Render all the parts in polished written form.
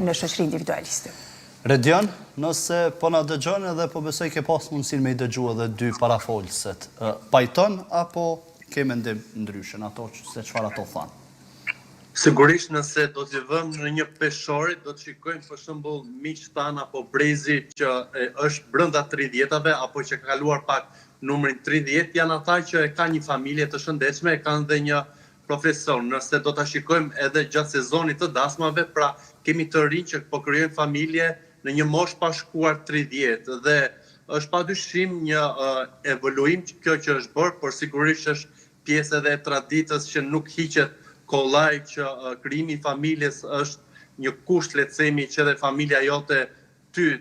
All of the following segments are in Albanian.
në shoqëri individualiste. Redion, nëse po na dëgjon edhe po besoj ke pas mundësinë me i dëgju edhe dy parafolëset, pajton apo ke mendim ndryshe në ato se çfarë ato thanë? Sigurisht nëse do t'i vëmë në një peshore, do të shikojmë për shembull miq tan apo brezi që është brenda 30-tave apo që ka kaluar pak numrin 30, janë ata që e kanë një familje të shëndetshme, e kanë dhe një profesion. Nëse do ta shikojmë edhe gjatë sezonit të dasmave, pra kemi të rinj që po krijojnë familje në një moshë pa shkuar 30 dhe është padyshim një evoluim kjo që është bërë, por sigurisht është pjesë edhe e traditës që nuk hiqet kollaj që krijimi i familjes është një kusht, le të themi, që edhe familja jote ty,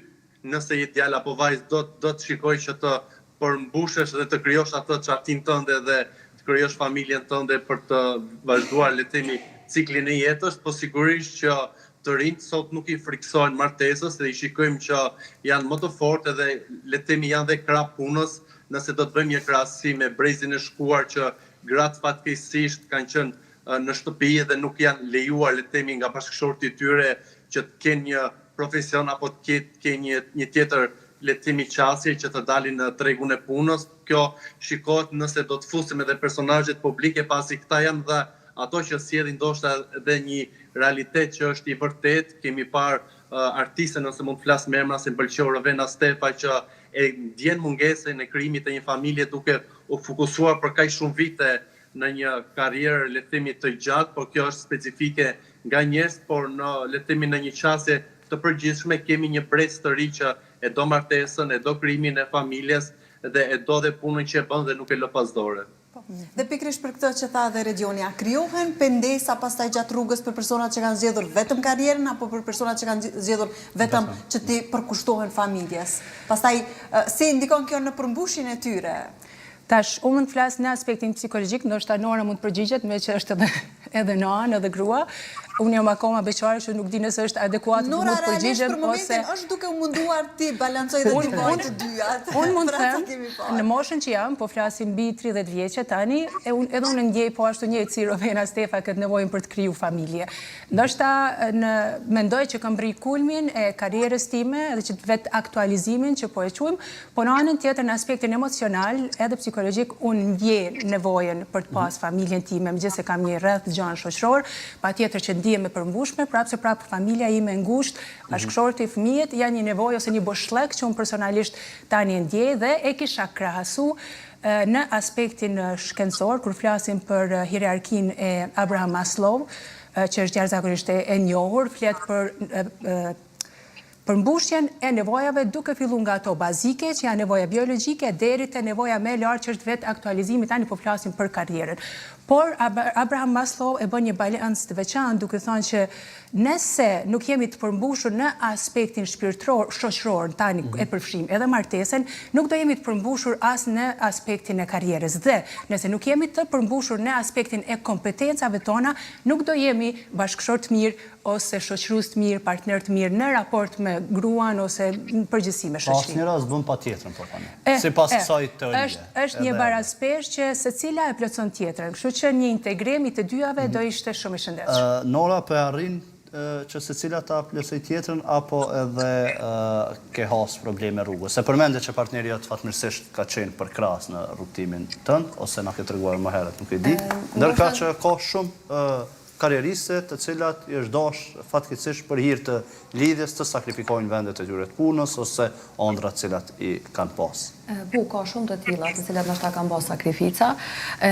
nëse je djalë apo vajzë, do të shikoj që të përmbushesh dhe të krijosh atë çartin tënde dhe të krijosh familjen tënde për të vazhduar, le të themi, ciklin e jetës, po sigurisht që të rinjt sot nuk i friksojnë martesës dhe i shikojmë që janë më të fortë dhe le të themi janë dhe krah punës, nëse do të bëjmë një krahasim me brezin e shkuar që gratë fatkeqësisht kanë qenë në shtëpi dhe nuk janë lejuar, le të themi, nga bashkëshorti i tyre që të kenë një profesion apo të kenë një tjetër, le të themi, qasje që të dalin në tregun e punës. Kjo shikohet nëse do të fusim edhe personazhet publike, pasi këta janë dhe ato që sjellin ndoshta edhe një realitet që është i vërtet. Kemi parë artiste, nëse mund të flas me emra, si m'pëlqeu Rovena Stefa, që e ndjen mungesën e krijimit të një familje duke u fokusuar për kaq shumë vite në një karrierë, le të themi, të gjatë, por kjo është specifike nga njerëz, por le të themi në një qasje të përgjithshme kemi një brez të ri që e do martesën, e do krijimin e familjes dhe e do dhe punën që e bën dhe nuk e lë pas dore. Dhe pikërisht për këtë që tha dhe Redionia, krijohen pendesa pastaj gjatë rrugës për personat që kanë zgjedhur vetëm karrierën apo për personat që kanë zgjedhur vetëm që të përkushtohen familjes. Pastaj si ndikon kjo në përmbushjen e tyre? Tash, unë mund të flas në aspektin psikologjik, ndoshta Nora mund të përgjigjet me që është edhe nën, edhe grua. Unë jam akoma beqare që nuk di nëse është adekuat të mund të përgjigjem për momentin është duke munduar ti balancoj dhe ti bëj të dyat. Unë mund të them, në moshën që jam, po flasim mbi 30 vjeçe tani, edhe unë ndjej po ashtu njëjtë si Rovena Stefa këtë nevojën për të kriju familje. Ndoshta mendoj që kam bërë kulmin e karrierës time edhe që vet aktualizimin që po e quajmë, po në anën tjetër në aspektin emocional edhe psikologjik unë ndjej nevojën për të pas familjen time, megjithëse kam një rreth gjan shoqëror, patjetër që ndihem e përmbushme, prapë se prapë familja ime e ngushtë, bashkëshorti, fëmijët janë një nevojë ose një boshllëk që unë personalisht tani ndjej dhe e kisha krahasu në aspektin shkencor kur flasim për hierarkinë e Abraham Maslow, që është jashtëzakonisht e njohur, flet për përmbushjen e nevojave duke filluar nga ato bazike, që janë nevoja biologjike, deri te nevoja më e lartë që është vetë aktualizimi, tani po flasim për karrierën. Por Abraham Maslow e bën një balancë të veçantë duke thënë që nëse nuk jemi të përmbushur në aspektin shpirtëror, shoqëror, tani e përfshim edhe martesën, nuk do jemi të përmbushur as në aspektin e karrierës. Dhe nëse nuk jemi të përmbushur në aspektin e kompetencave tona, nuk do jemi bashkëshort të mirë ose shoqërues të mirë, partner të mirë në raport me gruan ose në përgjithësi me shoqërinë. Asnjë rast bën patjetrën po tani. Sipas kësaj teorie. Është një barazpesh që secila e plotson tjetrën. Kështu që një integrim i të dyjave do ishte shumë i shëndetshëm. Nora po arrin që secila ta plotësoj tjetrën apo edhe ke has probleme rrugës. Se përmendë që partneri jot fatmirësisht ka qenë për krahas në rrugtimin tënd ose na ke treguar më herët, nuk e di. Ndërkaq që ka shumë karrieriste të cilat i është dash fatkeqësisht për hir të lidhjes të sakrifikojnë vendet e tyre të punës ose ëndrat të cilat i kanë pas. Ka shumë të tilla të cilat ndoshta kanë bërë sakrifica.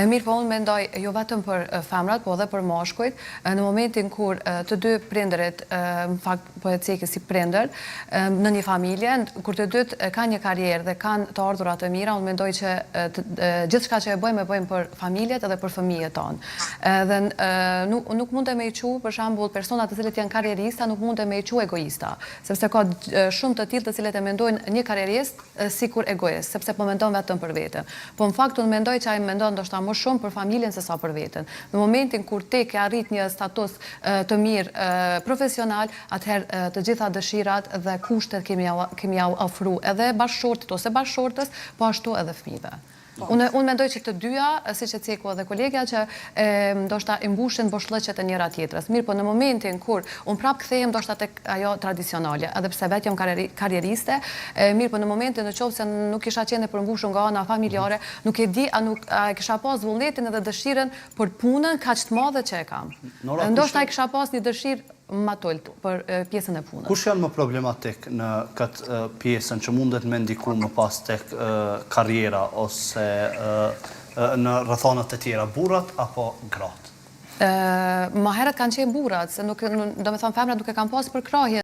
Mirë po unë mendoj jo vetëm për femrat, po edhe për moshkujt, në momentin kur të dy prindërit, në fakt po e cekë si prindër, në një familje, kur të dyt kanë një karrierë dhe kanë të ardhurat të mira, unë mendoj që gjithçka që e bëjmë për familjet edhe për fëmijët tonë. Dhe nuk mund të me i qu, për shembull, personat të cilët janë karrierista, nuk mund të me i qu egoista, sepse ka shumë të tillë të cilët e mendojnë një karrierist sikur egoist, sepse po mendon vetëm për veten. Po në fakt unë mendoj që ai mendon ndoshta më shumë për familjen se sa për veten. Në momentin kur ti ke arrit një status të mirë profesional, atëherë të gjitha dëshirat dhe kushtet kemi ja ofruar edhe bashkëshortit ose bashkëshortës, po ashtu edhe fëmijëve. Unë mendoj që të dyja, siç e ceku edhe kolegja, që ndoshta i mbushin boshllëqet e njëra tjetrës. Mirë, po në momentin kur unë prap kthehem ndoshta tek ajo tradicionale, edhe pse vetë jam karrieriste, mirë, po në momentin nëse nuk kisha qenë e përmbushur nga ana familjare, nuk e di a kisha pas vullnetin edhe dëshirën për punën kaq të madhe që e kam. Ndoshta e kisha pas një dëshirë ma tolt për pjesën e punës. Kush janë më problematik në këtë pjesën që mundet me ndiku më pas tek karriera ose në rrethonat e tjera, burrat apo gratë? Ma herët kanë qenë burrat, se do me thonë femrat nuk e kanë pas për krahje